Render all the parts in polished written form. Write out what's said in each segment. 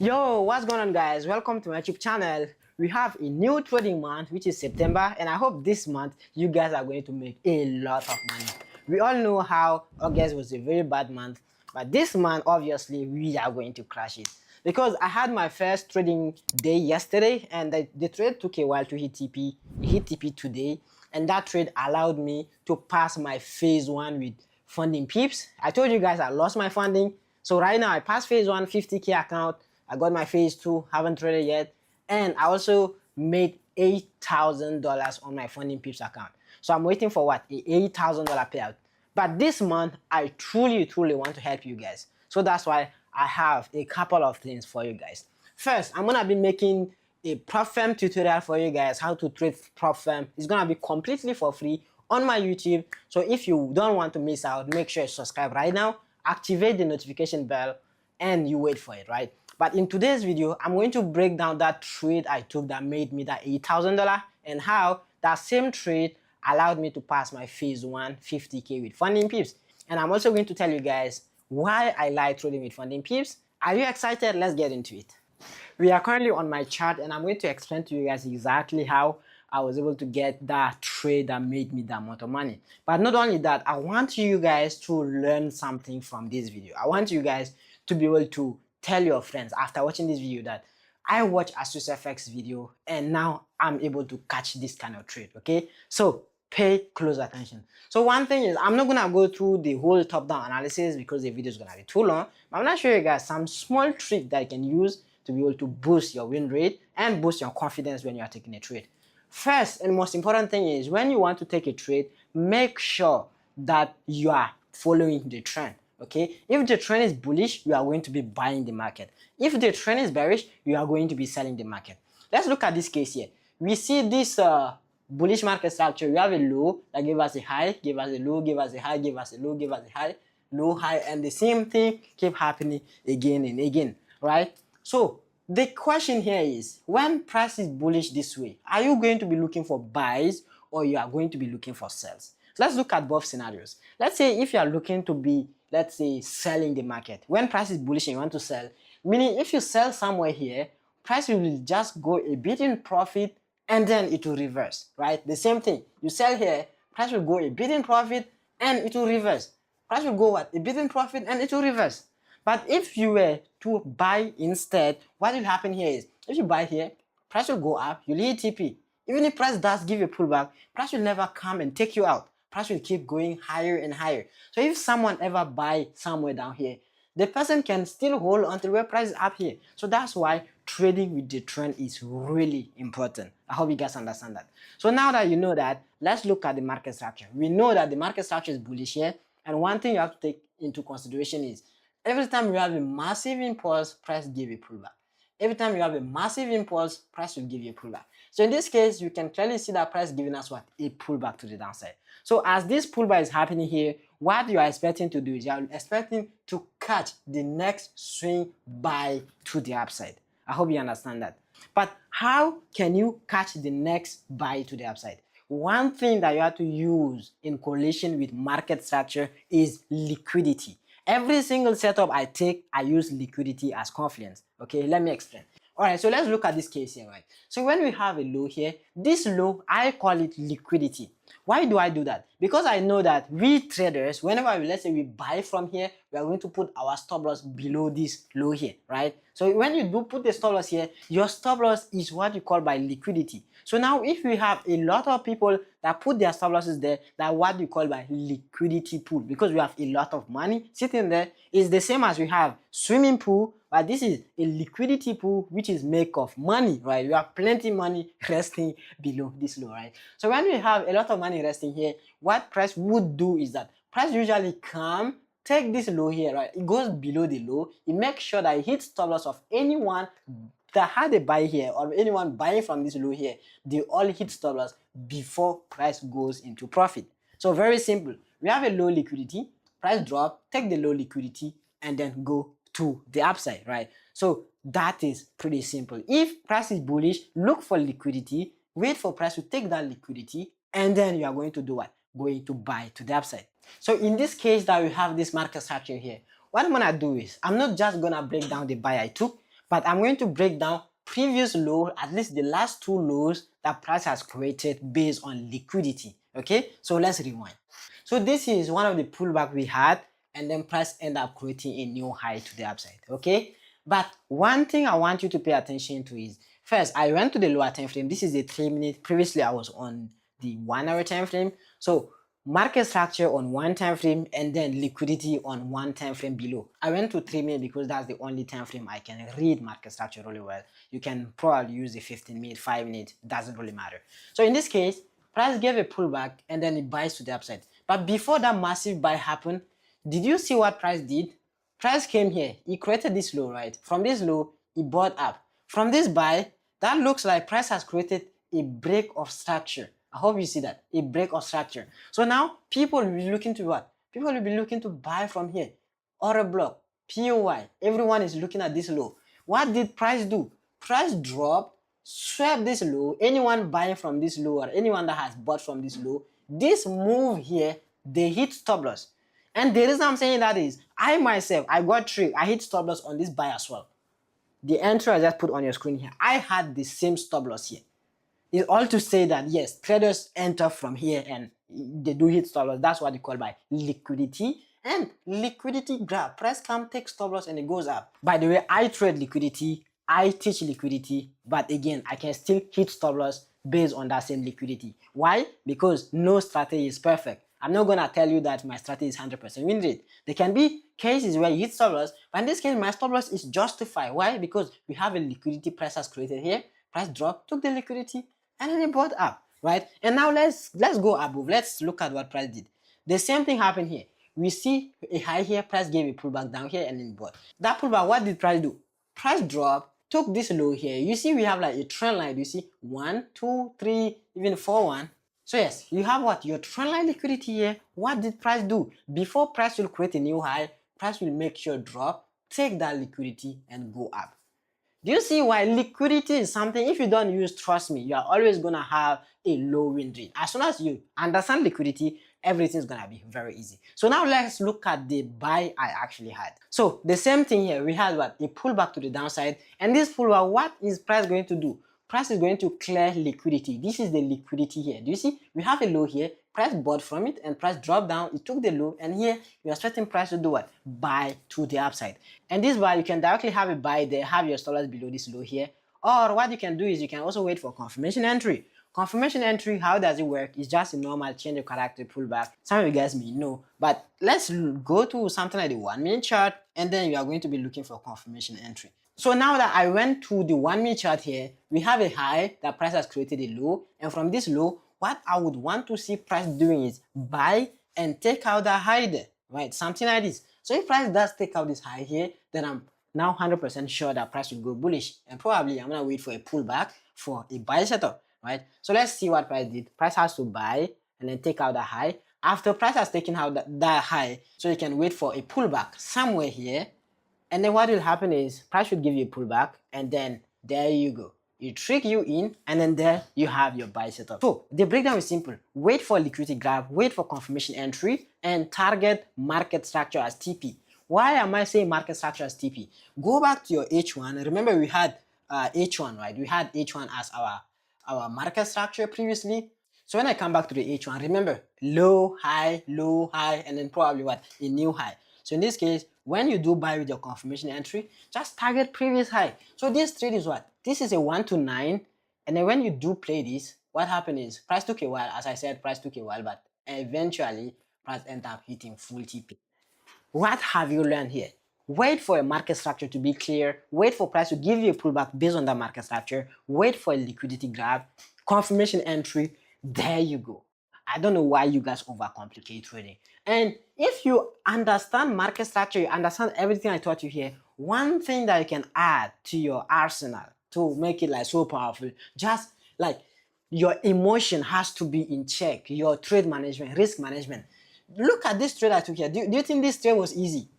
Yo, what's going on, guys? Welcome to my YouTube channel. We have a new trading month, which is September, and I hope this month you guys are going to make a lot of money. We all know how August was a very bad month, but this month, obviously, we are going to crash it. Because I had my first trading day yesterday, and the trade took a while to hit TP. It hit TP today, and that trade allowed me to pass my phase one with funding peeps. I told you guys I lost my funding, so right now I passed phase one, 50K account. I got my phase two, haven't traded yet, and I also made $8,000 on my funding peeps account. So I'm waiting for what? A $8,000 payout. But this month, I truly want to help you guys. So that's why I have a couple of things for you guys. First, I'm gonna be making a prop firm tutorial for you guys, how to trade prop firm. It's gonna be completely for free on my YouTube. So if you don't want to miss out, make sure you subscribe right now, activate the notification bell, and you wait for it, right? But in today's video, I'm going to break down that trade I took that made me that $8,000 and how that same trade allowed me to pass my phase one 50K with funding peeps. And I'm also going to tell you guys why I like trading with funding peeps. Are you excited? Let's get into it. We are currently on my chart, and I'm going to explain to you guys exactly how I was able to get that trade that made me that amount of money. But not only that, I want you guys to learn something from this video. I want you guys to be able to tell your friends after watching this video that I watch AsusFX video and now I'm able to catch this kind of trade, okay? So pay close attention. So one thing is, I'm not gonna go through the whole top-down analysis because the video is gonna be too long, but I'm gonna show you guys some small trick that you can use to be able to boost your win rate and boost your confidence when you are taking a trade. First and most important thing is, when you want to take a trade, make sure that you are following the trend. Okay, if the trend is bullish, you are going to be buying the market. If the trend is bearish, you are going to be selling the market. Let's look at this case here. We see this bullish market structure. We have a low that gave us a high, gave us a low, gave us a high, gave us a low, gave us a high, low, high, and the same thing keep happening again and again, right? So the question here is, when price is bullish this way, are you going to be looking for buys or you are going to be looking for sells? So let's look at both scenarios. Let's say if you are looking to be, let's say, selling the market. When price is bullish and you want to sell, meaning if you sell somewhere here, price will just go a bit in profit and then it will reverse, right? The same thing. You sell here, price will go a bit in profit and it will reverse. Price will go what? A bit in profit and it will reverse. But if you were to buy instead, what will happen here is, if you buy here, price will go up, you'll hit TP. Even if price does give you a pullback, price will never come and take you out. Price will keep going higher and higher. So if someone ever buy somewhere down here, the person can still hold until where price is up here. So that's why trading with the trend is really important. I hope you guys understand that. So now that you know that, let's look at the market structure. We know that the market structure is bullish here, and one thing you have to take into consideration is, every time you have a massive impulse, price give a pullback. Every time you have a massive impulse, price will give you a pullback. So in this case, you can clearly see that price giving us what? A pullback to the downside. So as this pullback is happening here, what you are expecting to do is you are expecting to catch the next swing buy to the upside. I hope you understand that. But how can you catch the next buy to the upside? One thing that you have to use in correlation with market structure is liquidity. Every single setup I take, I use liquidity as confidence. Okay, let me explain. All right, so let's look at this case here, right? So when we have a low here, this low, I call it liquidity. Why do I do that? Because I know that we traders, whenever let's say we buy from here, we are going to put our stop loss below this low here, right? So when you do put the stop loss here, your stop loss is what you call by liquidity. So now if we have a lot of people that put their stop losses there, that what you call by liquidity pool, because we have a lot of money sitting there, is the same as we have swimming pool, but this is a liquidity pool which is made of money, right? We have plenty money resting below this low, right? So when we have a lot of money resting here, what price would do is that price usually come, take this low here, right? It goes below the low. It makes sure that it hits stop loss of anyone that had a buy here or anyone buying from this low here. They all hit stop loss before price goes into profit. So very simple. We have a low liquidity, price drop, take the low liquidity, and then go to the upside, right? So that is pretty simple. If price is bullish, look for liquidity, wait for price to take that liquidity, and then you are going to do what? Going to buy to the upside. So in this case that we have this market structure here, what I'm gonna do is, I'm not just gonna break down the buy I took, but I'm going to break down previous low, at least the last two lows that price has created based on liquidity. Okay, so let's rewind. So this is one of the pullback we had, and then price end up creating a new high to the upside. Okay, but one thing I want you to pay attention to is, first, I went to the lower time frame. This is the 3 minute. Previously I was on the 1 hour time frame. So market structure on one time frame and then liquidity on one time frame below. I went to 3 minutes because that's the only time frame I can read market structure really well. You can probably use a 15 minute, 5 minute, doesn't really matter. So in this case, price gave a pullback and then it buys to the upside. But before that massive buy happened, did you see what price did? Price came here, he created this low, right? From this low, he bought up. From this buy, that looks like price has created a break of structure. I hope you see that, a break of structure. So now people will be looking to what? People will be looking to buy from here. Order block, POY, everyone is looking at this low. What did price do? Price dropped, swept this low. Anyone buying from this low or anyone that has bought from this low, this move here, they hit stop loss. And the reason I'm saying that is, I myself, I got tricked. I hit stop loss on this buy as well. The entry I just put on your screen here, I had the same stop loss here. It's all to say that yes, traders enter from here and they do hit stop loss. That's what they call by liquidity. And liquidity grab. Price come, take stop loss and it goes up. By the way, I trade liquidity, I teach liquidity, but again, I can still hit stop loss based on that same liquidity. Why? Because no strategy is perfect. I'm not gonna tell you that my strategy is 100% win rate. There can be cases where you hit stop loss, but in this case, my stop loss is justified. Why? Because we have a liquidity price has created here. Price drop, took the liquidity, and then it bought up, right? And now let's go above. Let's look at what price did. The same thing happened here. We see a high here, price gave a pullback down here, and then bought. That pullback, what did price do? Price drop, took this low here. You see, we have like a trend line. You see 1, 2, 3, even 4, 1. So yes, you have what? Your trend line liquidity here. What did price do? Before price will create a new high, price will make sure drop, take that liquidity, and go up. Do you see why liquidity is something, if you don't use, trust me, you are always going to have a low win rate. As soon as you understand liquidity, everything's going to be very easy. So now let's look at the buy I actually had. So the same thing here, we had what? A pullback to the downside. And this pullback, what is price going to do? Price is going to clear liquidity. This is the liquidity here. Do you see? We have a low here. Price bought from it and price dropped down. It took the low, and here we are expecting price to do what? Buy to the upside. And this buy, you can directly have a buy there, have your stop loss below this low here. Or what you can do is you can also wait for confirmation entry. Confirmation entry, how does it work? It's just a normal change of character pullback. Some of you guys may know, but let's go to something like the 1 minute chart, and then you are going to be looking for confirmation entry. So now that I went to the 1 minute chart here, we have a high that price has created a low, and from this low, what I would want to see price doing is buy and take out that high there, right? Something like this. So if price does take out this high here, then I'm now 100% sure that price will go bullish, and probably I'm gonna wait for a pullback for a buy setup, right? So let's see what price did. Price has to buy and then take out the high. After price has taken out that high, so you can wait for a pullback somewhere here, and then what will happen is price should give you a pullback, and then there you go. It trick you in, and then there you have your buy setup. So the breakdown is simple. Wait for liquidity grab, wait for confirmation entry, and target market structure as TP. Why am I saying market structure as TP? Go back to your H1. Remember we had H1, right? We had H1 as our market structure previously. So when I come back to the H1, remember low, high, and then probably what? A new high. So in this case, when you do buy with your confirmation entry, just target previous high. So this trade is what? This is a 1 to 9. And then when you do play this, what happened is price took a while. As I said, price took a while, but eventually price ended up hitting full TP. What have you learned here? Wait for a market structure to be clear. Wait for price to give you a pullback based on that market structure. Wait for a liquidity grab, confirmation entry. There you go. I don't know why you guys overcomplicate trading. And if you understand market structure, you understand everything I taught you here, one thing that you can add to your arsenal to make it like so powerful, just like your emotion has to be in check, your trade management, risk management. Look at this trade I took here. Do you think this trade was easy?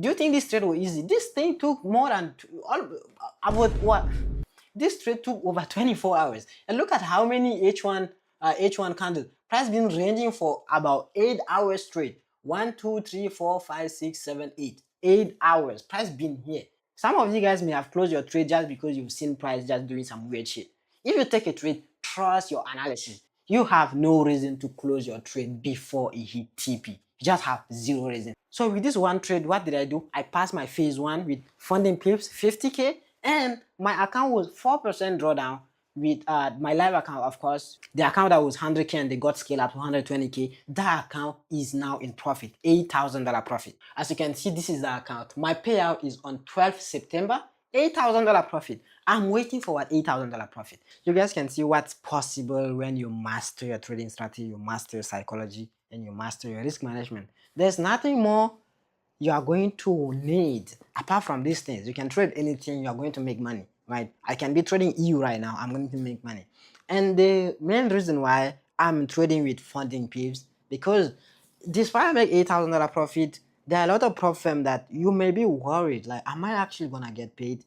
Do you think this trade was easy? This thing took more than about what? This trade took over 24 hours. And look at how many H1 candles. Price been ranging for about 8 hours straight. 1, 2, 3, 4, 5, 6, 7, 8. 8 hours. Price been here. Some of you guys may have closed your trade just because you've seen price just doing some weird shit. If you take a trade, trust your analysis. You have no reason to close your trade before it hit TP. You just have zero reason. So with this one trade, what did I do? I passed my phase one with funding pips 50K, and my account was 4% drawdown with my live account. Of course, the account that was 100K and they got scaled up to 120K, that account is now in profit, $8,000 profit. As you can see, this is the account. My payout is on 12th September, $8,000 profit. I'm waiting for what $8,000 profit. You guys can see what's possible when you master your trading strategy, you master your psychology, and you master your risk management. There's nothing more you are going to need apart from these things. You can trade anything, you are going to make money, right? I can be trading EU right now, I'm going to make money. And the main reason why I'm trading with funding pips, because despite I make $8,000 profit, there are a lot of prop firm that you may be worried, like, am I actually gonna get paid?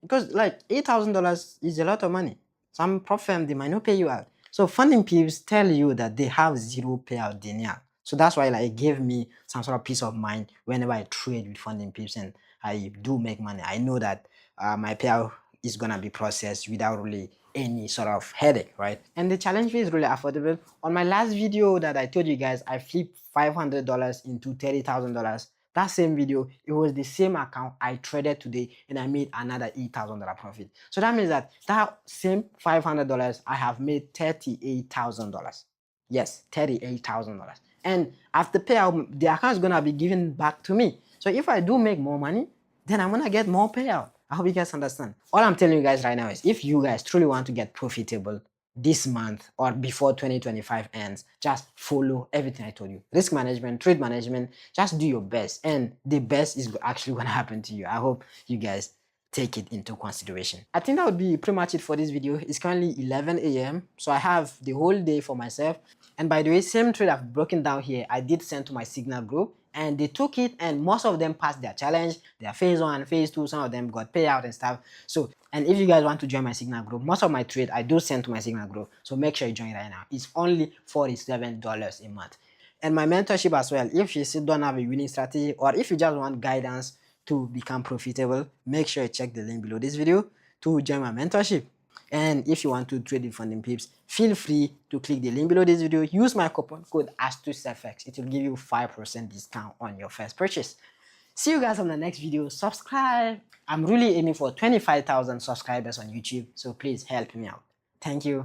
Because like $8,000 is a lot of money. Some prop firm, they might not pay you out. So funding pips tell you that they have zero payout denial. So that's why like it gave me some sort of peace of mind whenever I trade with funding pips and I do make money. I know that my payout is gonna be processed without really any sort of headache, right? And the challenge fee is really affordable. On my last video that I told you guys, I flipped $500 into $30,000. That same video, it was the same account I traded today and I made another $8,000 profit. So that means that same $500, I have made $38,000. Yes, $38,000. And after payout, the account is gonna be given back to me. So if I do make more money, then I'm gonna get more payout. I hope you guys understand. All I'm telling you guys right now is if you guys truly want to get profitable this month or before 2025 ends, just follow everything I told you. Risk management, trade management, just do your best. And the best is actually gonna happen to you. I hope you guys take it into consideration. I think that would be pretty much it for this video. It's currently 11 a.m. So I have the whole day for myself. And by the way, same trade I've broken down here, I did send to my Signal group and they took it and most of them passed their challenge, their phase one, phase two, some of them got payout and stuff. So, and if you guys want to join my Signal group, most of my trade I do send to my Signal group. So make sure you join right now. It's only $47 a month. And my mentorship as well, if you still don't have a winning strategy or if you just want guidance to become profitable, make sure you check the link below this video to join my mentorship. And if you want to trade in funding pips, feel free to click the link below this video. Use my coupon code ASTUSFX. It will give you 5% discount on your first purchase. See you guys on the next video. Subscribe. I'm really aiming for 25,000 subscribers on YouTube, so please help me out. Thank you.